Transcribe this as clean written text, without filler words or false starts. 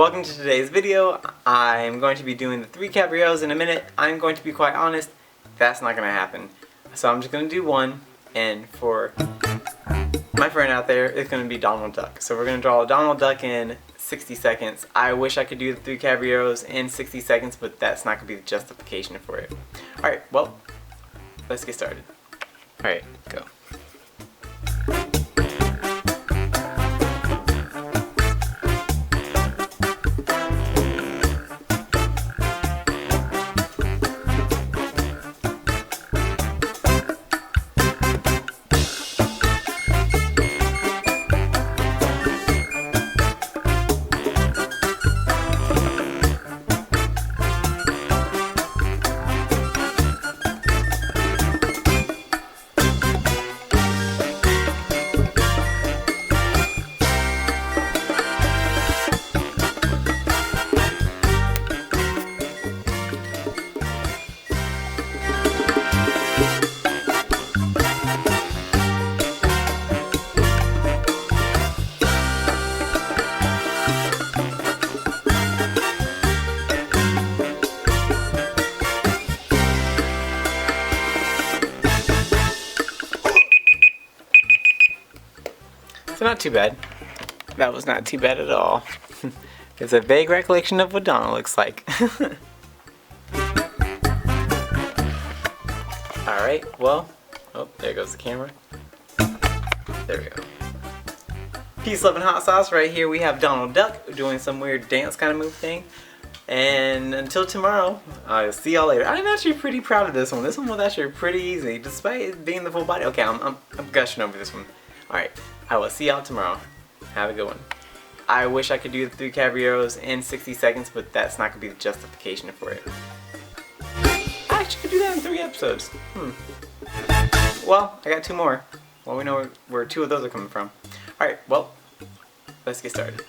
welcome to today's video. I'm going to be doing the 3 cabrios in a minute. I'm going to be quite honest, that's not going to happen. So I'm just going to do one, and for my friend out there, it's going to be Donald Duck. So we're going to draw a Donald Duck in 60 seconds. I wish I could do the 3 cabrios in 60 seconds, but that's not going to be the justification for it. Alright, well, let's get started. Alright, go. So not too bad. That was not too bad at all. It's a vague recollection of what Donald looks like. Alright, well, oh, there goes the camera. There we go. Peace, love, and hot sauce. Right here we have Donald Duck doing some weird dance kind of move thing. And until tomorrow, I'll see y'all later. I'm actually pretty proud of this one. This one was actually pretty easy, despite it being the full body. Okay, I'm gushing over this one. Alright, I will see y'all tomorrow. Have a good one. I wish I could do the 3 cabrios in 60 seconds, but that's not going to be the justification for it. I actually could do that in 3 episodes. Well, I got 2 more. Well, we know where 2 of those are coming from. Alright, well, let's get started.